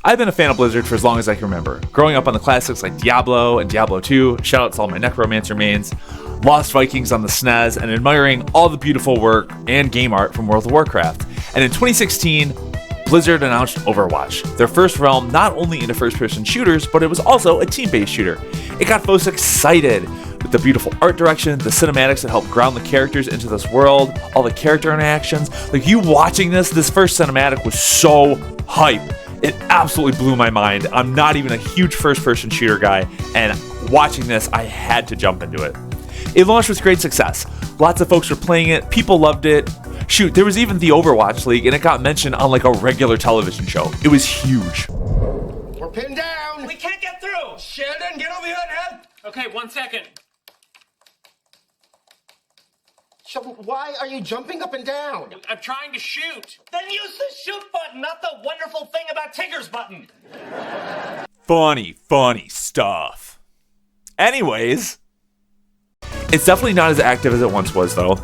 I've been a fan of Blizzard for as long as I can remember, growing up on the classics like Diablo and Diablo 2, shoutouts to all my Necromancer mains, Lost Vikings on the SNES, and admiring all the beautiful work and game art from World of Warcraft. And in 2016, Blizzard announced Overwatch, their first realm not only into first-person shooters, but it was also a team-based shooter. It got folks excited with the beautiful art direction, the cinematics that help ground the characters into this world, all the character interactions. Like, you watching this first cinematic was so hype. It absolutely blew my mind. I'm not even a huge first-person shooter guy, and watching this, I had to jump into it. It launched with great success. Lots of folks were playing it, people loved it. Shoot, there was even the Overwatch League, and it got mentioned on like a regular television show. It was huge. We're pinned down! We can't get through! Sheldon, get over here and help! Okay, 1 second. Sheldon, why are you jumping up and down? I'm trying to shoot. Then use the shoot button, not the wonderful thing about Tigger's button. Funny stuff. Anyways, it's definitely not as active as it once was, though.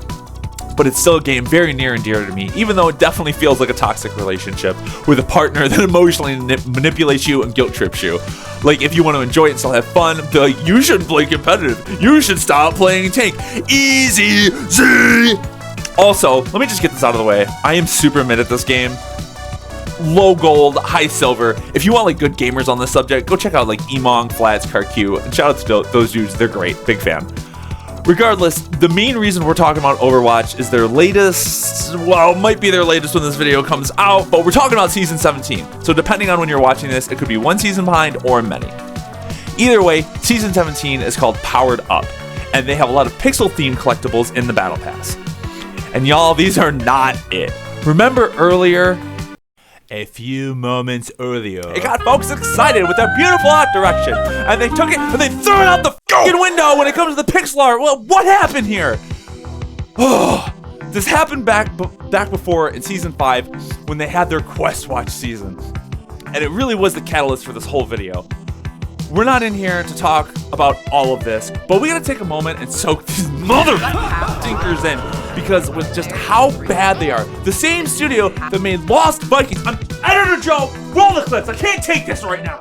But it's still a game very near and dear to me, even though it definitely feels like a toxic relationship with a partner that emotionally manipulates you and guilt trips you. Like, if you want to enjoy it and still have fun, they're like, you shouldn't play competitive. You should stop playing tank. Easy Z. Also, let me just get this out of the way. I am super mid at this game. Low gold, high silver. If you want like good gamers on this subject, go check out like Emong, Flats, CarQ, and shout out to those dudes. They're great. Big fan. Regardless, the main reason we're talking about Overwatch is their latest, well, it might be their latest when this video comes out, but we're talking about Season 17. So depending on when you're watching this, it could be one season behind or many. Either way, Season 17 is called Powered Up, and they have a lot of pixel-themed collectibles in the Battle Pass. And y'all, these are not it. Remember earlier? A few moments earlier, it got folks excited with their beautiful art direction, and they took it and they threw it out the fucking window when it comes to the pixel art. Well, what happened here? Oh, this happened back before in Season 5 when they had their Quest Watch season, and it really was the catalyst for this whole video. We're not in here to talk about all of this, but we gotta take a moment and soak these mother stinkers in, because with just how bad they are. The same studio that made Lost Vikings. Editor Joe, roll the clips. I can't take this right now.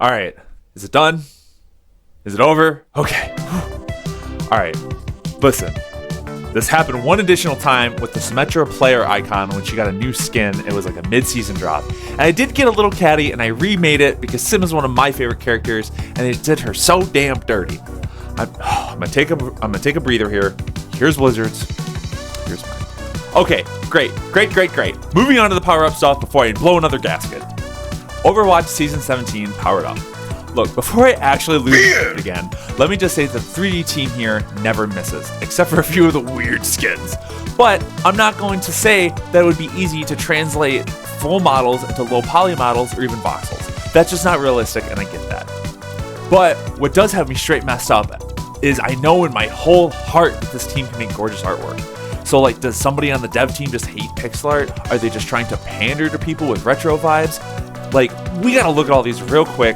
All right, is it done? Is it over? Okay. All right, listen. This happened one additional time with the Symmetra player icon when she got a new skin. It was like a mid-season drop. And I did get a little catty and I remade it because Sim is one of my favorite characters and it did her so damn dirty. I'm gonna take a breather here. Here's Blizzard's. Here's mine. Okay, great. Moving on to the power-up stuff before I blow another gasket. Overwatch Season 17 Powered Up. Look, before I actually lose it again, let me just say the 3D team here never misses, except for a few of the weird skins. But I'm not going to say that it would be easy to translate full models into low poly models or even voxels. That's just not realistic, and I get that. But what does have me straight messed up is I know in my whole heart that this team can make gorgeous artwork. So like, does somebody on the dev team just hate pixel art? Are they just trying to pander to people with retro vibes? Like, we gotta look at all these real quick,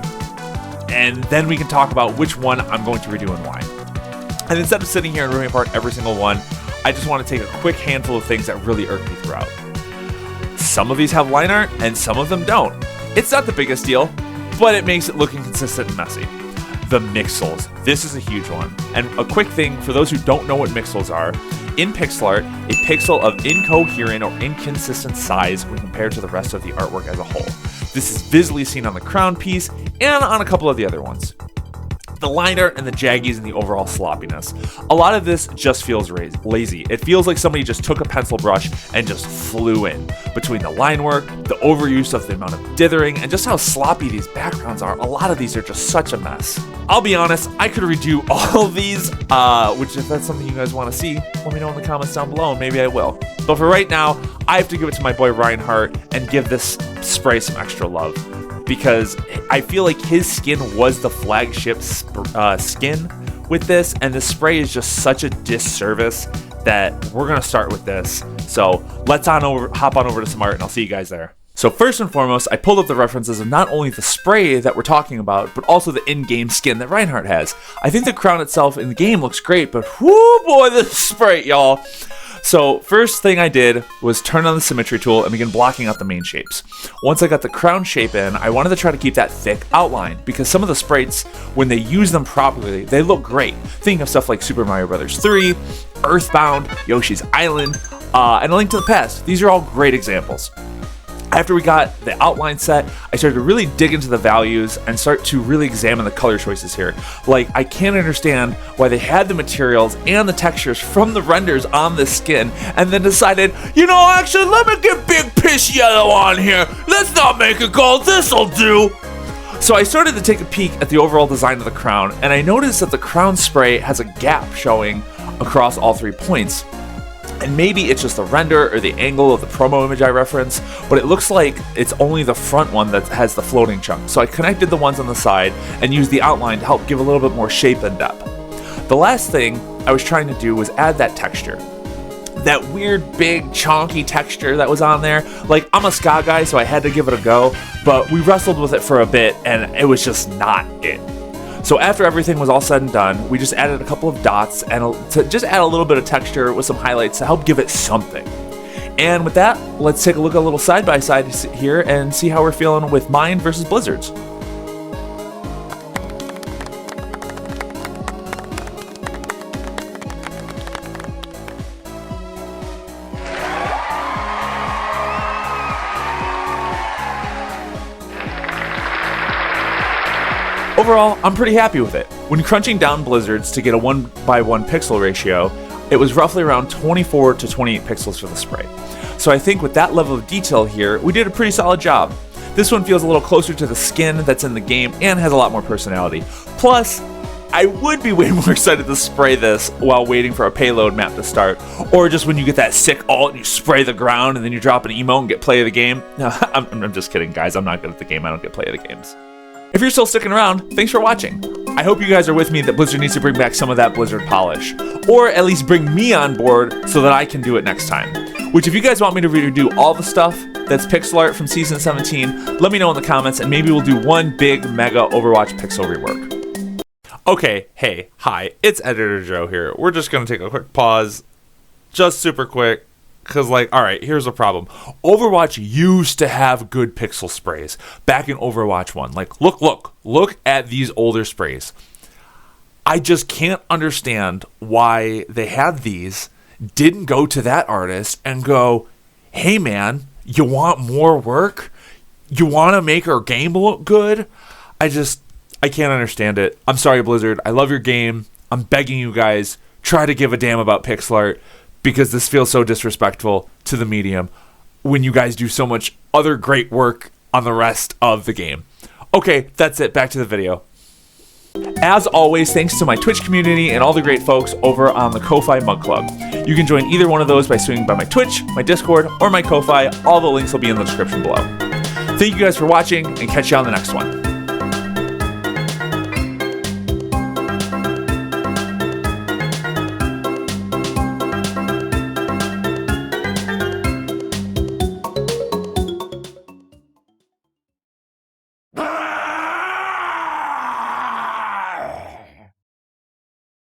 and then we can talk about which one I'm going to redo and why. And instead of sitting here and ripping apart every single one, I just want to take a quick handful of things that really irk me throughout. Some of these have line art, and some of them don't. It's not the biggest deal, but it makes it look inconsistent and messy. The mixels. This is a huge one. And a quick thing, for those who don't know what mixels are, in pixel art, a pixel of incoherent or inconsistent size when compared to the rest of the artwork as a whole. This is visually seen on the crown piece and on a couple of the other ones. The line art and the jaggies and the overall sloppiness. A lot of this just feels lazy. It feels like somebody just took a pencil brush and just flew in. Between the line work, the overuse of the amount of dithering, and just how sloppy these backgrounds are, a lot of these are just such a mess. I'll be honest, I could redo all of these, which if that's something you guys want to see, let me know in the comments down below and maybe I will. But for right now, I have to give it to my boy Reinhardt and give this spray some extra love. because I feel like his skin was the flagship skin with this, and the spray is just such a disservice that we're going to start with this. So let's hop on over to some art, and I'll see you guys there. So first and foremost, I pulled up the references of not only the spray that we're talking about, but also the in-game skin that Reinhardt has. I think the crown itself in the game looks great, but whoo boy, this spray, y'all. So first thing I did was turn on the symmetry tool and begin blocking out the main shapes. Once I got the crown shape in, I wanted to try to keep that thick outline because some of the sprites, when they use them properly, they look great. Think of stuff like Super Mario Bros. 3, Earthbound, Yoshi's Island, and A Link to the Past. These are all great examples. After we got the outline set, I started to really dig into the values and start to really examine the color choices here. Like, I can't understand why they had the materials and the textures from the renders on this skin and then decided, you know, actually, let me get Big Piss Yellow on here. Let's not make it gold, this'll do. So I started to take a peek at the overall design of the crown, and I noticed that the crown spray has a gap showing across all 3 points. And maybe it's just the render or the angle of the promo image I reference, but it looks like it's only the front one that has the floating chunk. So I connected the ones on the side and used the outline to help give a little bit more shape and depth. The last thing I was trying to do was add that texture. That weird, big, chonky texture that was on there. Like, I'm a ska guy, so I had to give it a go, but we wrestled with it for a bit and it was just not it. So after everything was all said and done, we just added a couple of dots and to just add a little bit of texture with some highlights to help give it something. And with that, let's take a look at a little side-by-side here and see how we're feeling with mine versus Blizzard's. Overall, I'm pretty happy with it. When crunching down Blizzard's to get a 1:1 pixel ratio, it was roughly around 24 to 28 pixels for the spray. So I think with that level of detail here, we did a pretty solid job. This one feels a little closer to the skin that's in the game and has a lot more personality. Plus, I would be way more excited to spray this while waiting for a payload map to start, or just when you get that sick ult and you spray the ground and then you drop an emote and get play of the game. No, I'm just kidding, guys. I'm not good at the game. I don't get play of the games. If you're still sticking around, thanks for watching. I hope you guys are with me that Blizzard needs to bring back some of that Blizzard polish, or at least bring me on board so that I can do it next time. Which, if you guys want me to redo all the stuff that's pixel art from Season 17, let me know in the comments, and maybe we'll do one big mega Overwatch pixel rework. Okay, hey, hi, it's Editor Joe here. We're just going to take a quick pause, just super quick. Because, like, alright, here's the problem. Overwatch used to have good pixel sprays back in Overwatch 1. Like, look at these older sprays. I just can't understand why they had these, didn't go to that artist and go, hey man, you want more work? You want to make our game look good? I can't understand it. I'm sorry, Blizzard. I love your game. I'm begging you guys, try to give a damn about pixel art. Because this feels so disrespectful to the medium when you guys do so much other great work on the rest of the game. Okay, that's it. Back to the video. As always, thanks to my Twitch community and all the great folks over on the Ko-Fi Mug Club. You can join either one of those by swinging by my Twitch, my Discord, or my Ko-Fi. All the links will be in the description below. Thank you guys for watching, and catch you on the next one.